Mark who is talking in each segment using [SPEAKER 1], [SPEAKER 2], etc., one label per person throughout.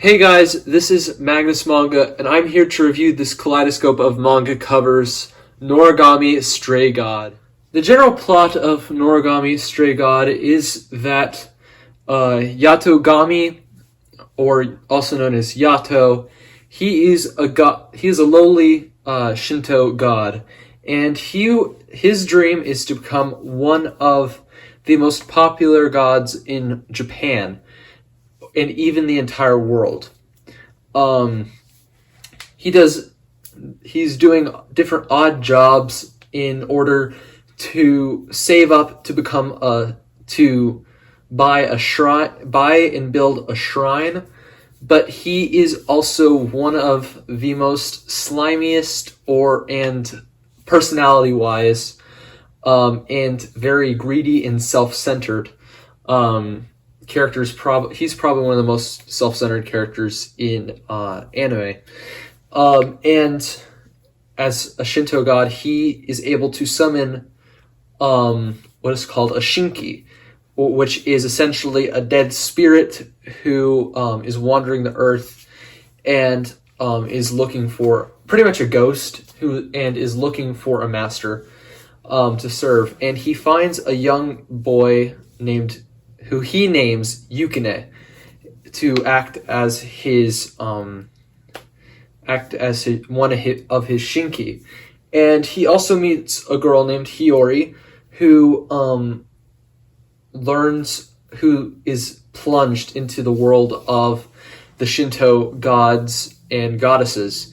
[SPEAKER 1] Hey guys, this is Magnus Manga, and I'm here to review this kaleidoscope of manga covers, Noragami Stray God. The general plot of Noragami Stray God is that Yato Gami, or also known as Yato, he is a lowly Shinto god, and his dream is to become one of the most popular gods in Japan, and even the entire world. He's doing different odd jobs in order to save up to buy and build a shrine, but he is also one of the most slimiest and personality wise and very greedy and self-centered characters. He's probably one of the most self-centered characters in anime. And as a Shinto god, he is able to summon what is called a shinki, which is essentially a dead spirit who is wandering the earth and is looking for pretty much a ghost and is looking for a master to serve. And he finds a young boy who he names Yukine to act as one of his shinki. And he also meets a girl named Hiyori who is plunged into the world of the Shinto gods and goddesses.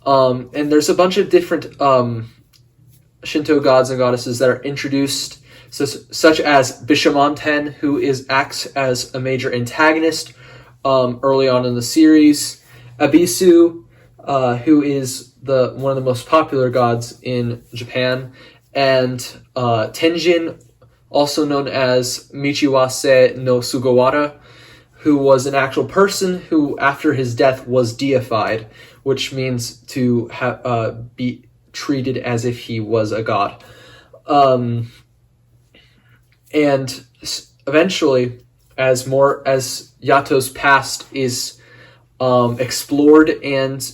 [SPEAKER 1] And there's a bunch of different Shinto gods and goddesses that are introduced, such as Bishamon, who acts as a major antagonist early on in the series, Abisu, who is one of the most popular gods in Japan, and Tenjin, also known as Michiwase no Sugawara, who was an actual person who, after his death, was deified, which means to be treated as if he was a god. And eventually, as Yato's past is explored, and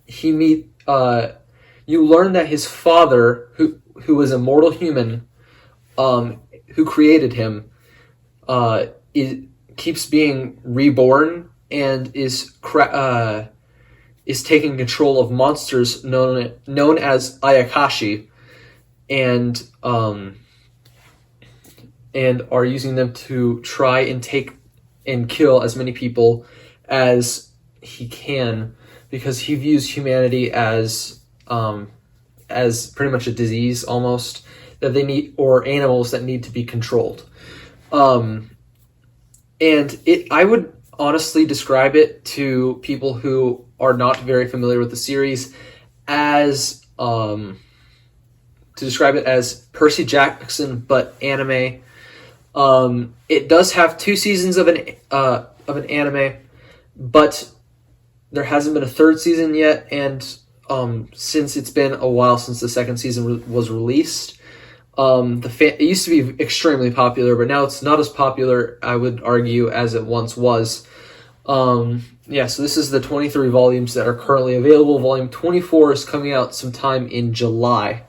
[SPEAKER 1] you learn that his father, who was a mortal human, who created him, keeps being reborn and is taking control of monsters known as Ayakashi, and are using them to try and take and kill as many people as he can, because he views humanity as pretty much a disease almost that they need, or animals that need to be controlled. I would honestly describe it to people who are not very familiar with the series as Percy Jackson but anime. It does have 2 seasons of an anime, but there hasn't been a 3rd season yet, and since it's been a while since the 2nd season was released, it used to be extremely popular, but now it's not as popular, I would argue, as it once was. So this is the 23 volumes that are currently available. Volume 24 is coming out sometime in July.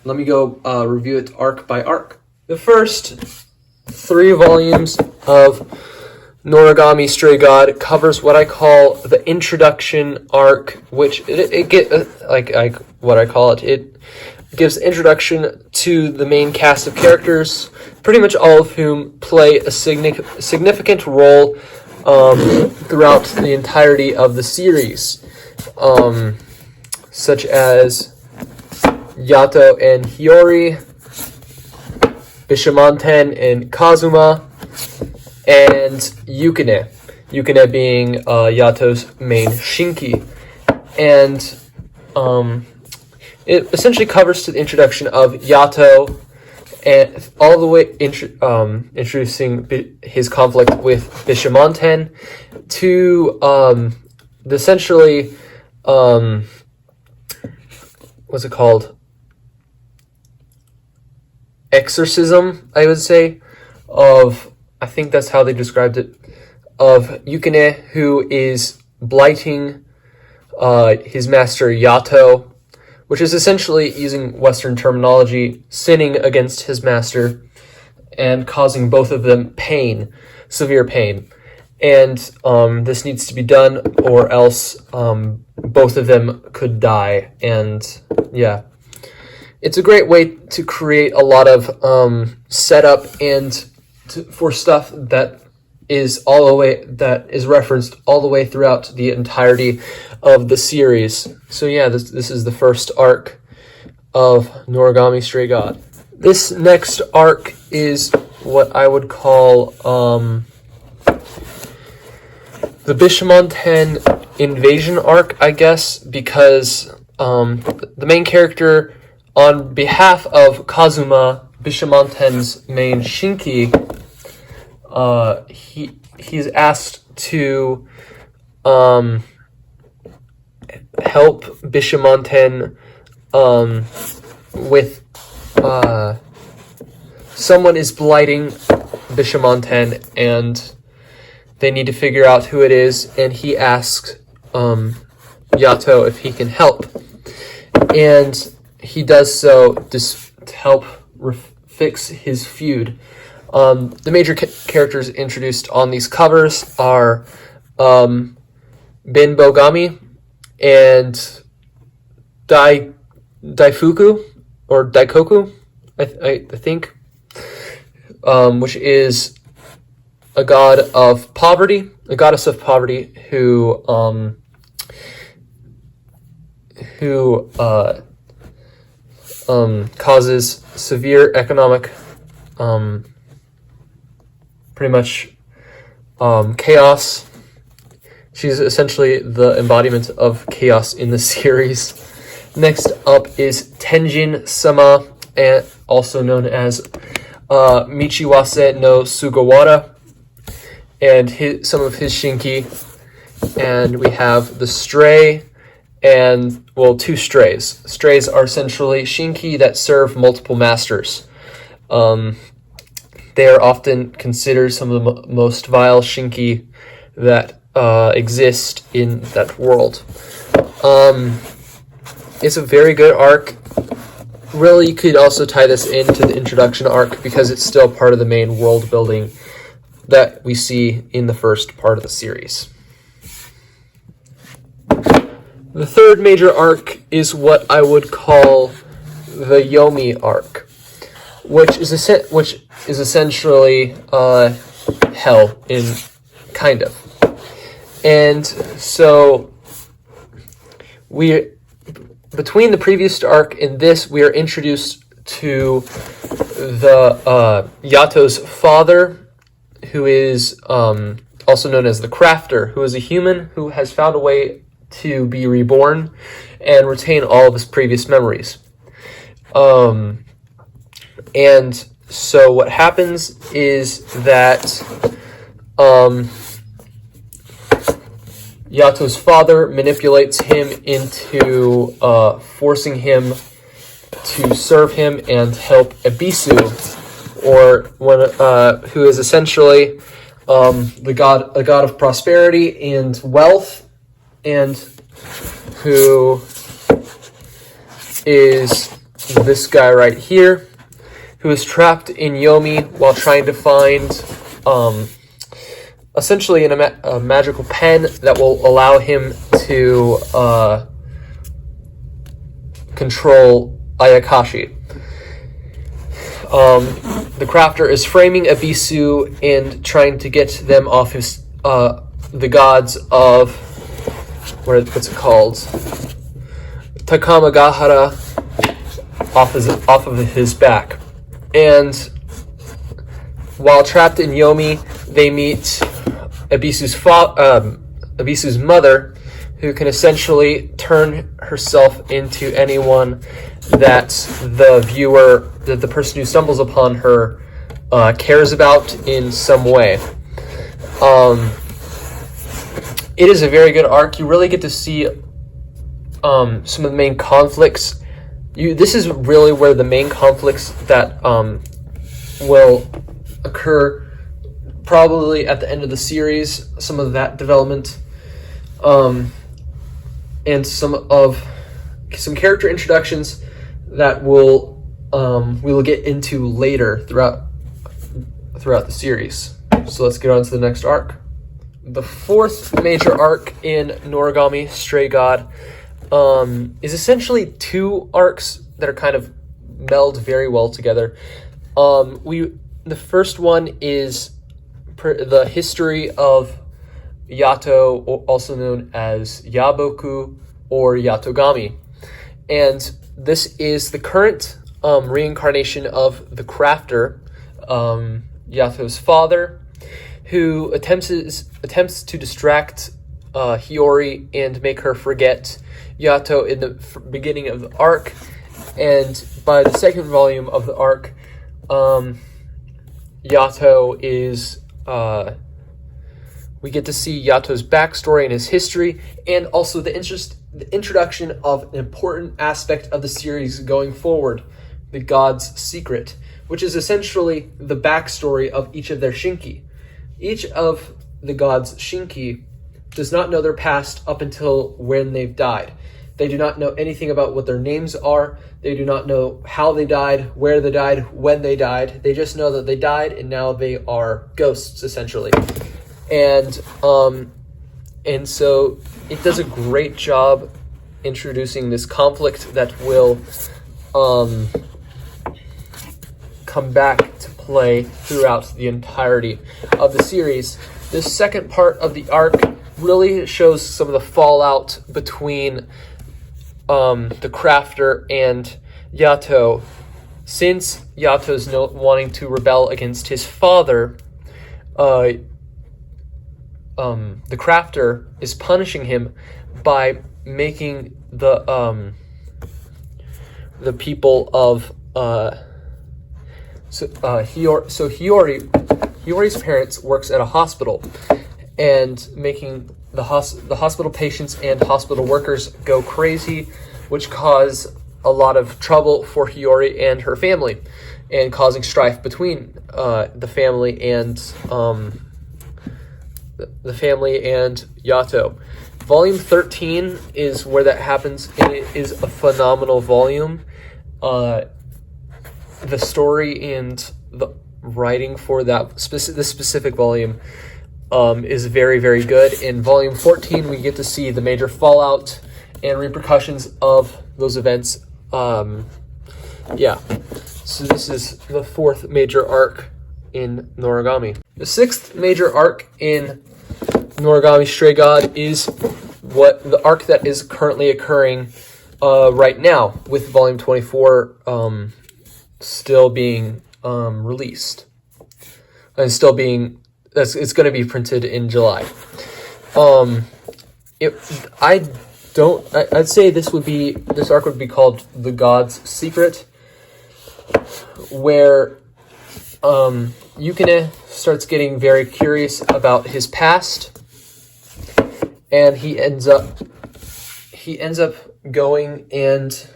[SPEAKER 1] Let me go review it arc by arc. The first 3 volumes of Noragami Stray God covers what I call the introduction arc, which it gives introduction to the main cast of characters, pretty much all of whom play a significant role throughout the entirety of the series, such as Yato and Hiyori, Bishamon and Kazuma, and Yukine being Yato's main shinki. And it essentially covers to the introduction of Yato, and all the way introducing his conflict with Bishamon, to essentially what's it called? Exorcism, I would say, of I think that's how they described it, of Yukine, who is blighting his master Yato, which is essentially, using Western terminology, sinning against his master and causing both of them pain, severe pain. And this needs to be done, or else both of them could die. And yeah, it's a great way to create a lot of setup and for stuff that is referenced all the way throughout the entirety of the series. So yeah, this is the first arc of Noragami Stray God. This next arc is what I would call the Bishamon 10 invasion arc, I guess, because the main character, on behalf of Kazuma, Bishamon 10's main Shinki, he's asked to help Bishamon 10 with someone is blighting Bishamon 10, and they need to figure out who it is, and he asks Yato if he can help, and he does so to help fix his feud. The major characters introduced on these covers are Bin Bogami and Daifuku, or Daikoku, I think, which is a goddess of poverty, who causes severe economic, pretty much chaos. She's essentially the embodiment of chaos in the series. Next up is Tenjin Sama, and also known as Michiwase no Sugawara, and some of his Shinki. And we have the Stray, and, well, two Strays. Strays are essentially Shinki that serve multiple masters. They are often considered some of the most vile Shinki that exist in that world. It's a very good arc. Really, you could also tie this into the introduction arc, because it's still part of the main world building that we see in the first part of the series. The third major arc is what I would call the Yomi arc, which is essentially hell, in kind of. And so between the previous arc and this, we are introduced to the Yato's father, who is also known as the Crafter, who is a human who has found a way to be reborn and retain all of his previous memories. And so what happens is that Yato's father manipulates him into forcing him to serve him and help Ebisu, or who is essentially a god of prosperity and wealth, and who is this guy right here, who is trapped in Yomi while trying to find essentially a magical pen that will allow him to control Ayakashi. The Crafter is framing Ebisu and trying to get them off his the gods of what's it called? Takamagahara, off of his back. And while trapped in Yomi, they meet Ebisu's mother, who can essentially turn herself into anyone that the person who stumbles upon her cares about in some way. It is a very good arc. You really get to see some of the main conflicts. This is really where the main conflicts that will occur probably at the end of the series, some of that development, and some character introductions that we will get into later throughout the series. So let's get on to the next arc. The fourth major arc in Noragami Stray God is essentially two arcs that are kind of meld very well together. The first one is the history of Yato, also known as Yaboku or Yatogami. And this is the current reincarnation of the Crafter, Yato's father, who attempts to distract Hiyori and make her forget Yato in the beginning of the arc. And by the second volume of the arc, Yato is... we get to see Yato's backstory and his history, and also the introduction of an important aspect of the series going forward, the God's Secret, which is essentially the backstory of each of their Shinki. Each of the God's Shinki does not know their past up until when they've died. They do not know anything about what their names are. They do not know how they died, where they died, when they died. They just know that they died, and now they are ghosts, essentially. And so it does a great job introducing this conflict that will come back to play throughout the entirety of the series. This second part of the arc really shows some of the fallout between the Crafter and Yato. Since Yato's wanting to rebel against his father, the Crafter is punishing him by making the people of Hiyori's parents works at a hospital, and making the hospital patients and hospital workers go crazy, which cause a lot of trouble for Hiyori and her family, and causing strife between the family and Yato. Volume 13 is where that happens, and it is a phenomenal volume. The story and the writing for this specific volume is very, very good. In Volume 14, we get to see the major fallout and repercussions of those events. So this is the fourth major arc in Noragami. The sixth major arc in Noragami Stray God is the arc that is currently occurring right now, with Volume 24 still being released, and still being it's going to be printed in July. I'd say this arc would be called The God's Secret, where Yukine starts getting very curious about his past, and he ends up going and,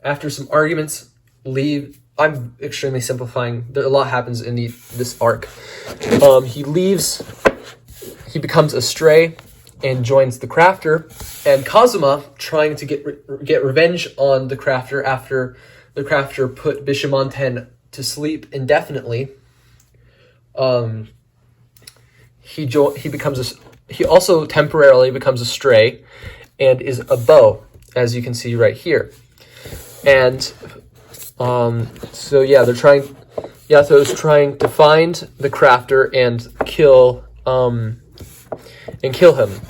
[SPEAKER 1] after some arguments, leave. I'm extremely simplifying. A lot happens in this arc. He leaves. He becomes a stray and joins the Crafter. And Kazuma, trying to get revenge on the Crafter after the Crafter put Bishamon 10 to sleep indefinitely. He also temporarily becomes a stray and is a bow, as you can see right here. And Yato's trying to find the Crafter and kill him.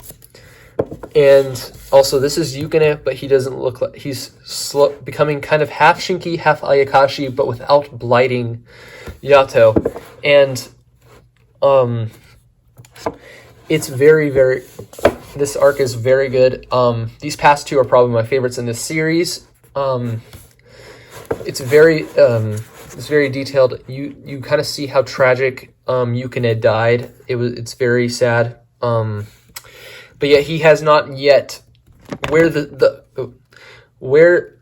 [SPEAKER 1] And also, this is Yukine, but he doesn't look like he's becoming kind of half Shinki, half Ayakashi, but without blighting Yato. And it's very, very. This arc is very good. These past two are probably my favorites in this series. It's very detailed. You kind of see how tragic Yukine died. It's very sad. But yet he has not yet, where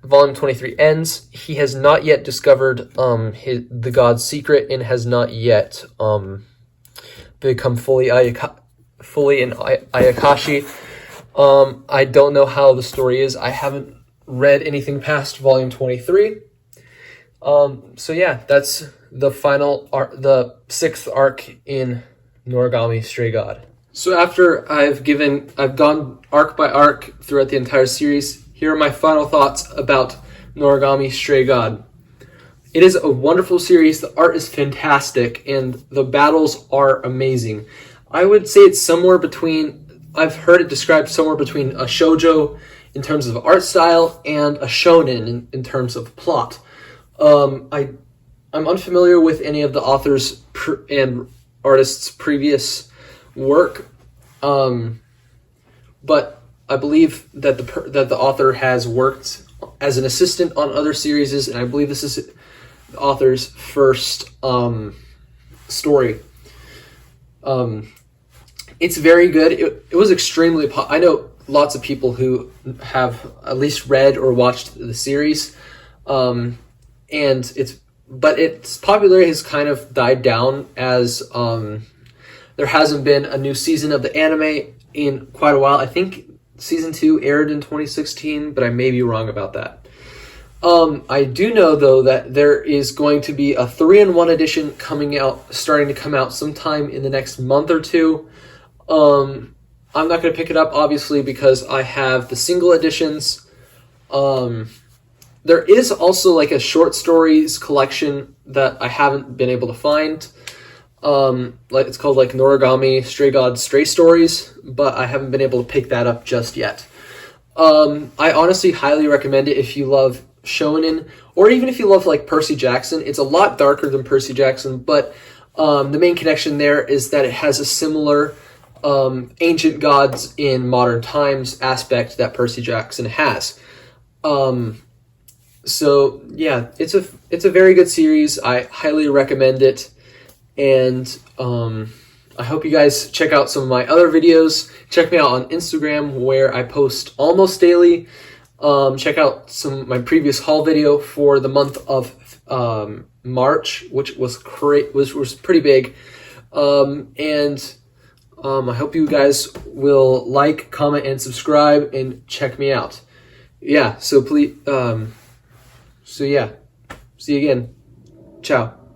[SPEAKER 1] Volume 23 ends, he has not yet discovered the God's Secret, and has not yet become fully in Ayakashi. I don't know how the story is. I haven't read anything past volume 23. So yeah, that's the final the 6th arc in Noragami Stray God. So after I've gone arc by arc throughout the entire series, here are my final thoughts about Noragami Stray God. It is a wonderful series, the art is fantastic, and the battles are amazing. I would say it's somewhere between, I've heard it described somewhere between a shoujo in terms of art style and a shonen in terms of plot. I'm unfamiliar with any of the authors and artists' previous work, but I believe that the author has worked as an assistant on other series, and I believe this is the author's first story. It's very good. It was extremely I know lots of people who have at least read or watched the series, and its popularity has kind of died down as there hasn't been a new season of the anime in quite a while. I think season 2 aired in 2016, but I may be wrong about that. I do know though that there is going to be a 3-in-1 edition starting to come out sometime in the next month or two. I'm not going to pick it up obviously because I have the single editions. There is also like a short stories collection that I haven't been able to find. Like it's called like Noragami Stray God Stray Stories, but I haven't been able to pick that up just yet. I honestly highly recommend it if you love shonen, or even if you love like Percy Jackson. It's a lot darker than Percy Jackson, but the main connection there is that it has a similar ancient gods in modern times aspect that Percy Jackson has. So yeah, it's a very good series. I highly recommend it, and I hope you guys check out some of my other videos. Check me out on Instagram where I post almost daily. Check out my previous haul video for the month of March, which was was pretty big. And I hope you guys will like, comment, and subscribe, and check me out. Yeah, so please, so yeah, see you again. Ciao.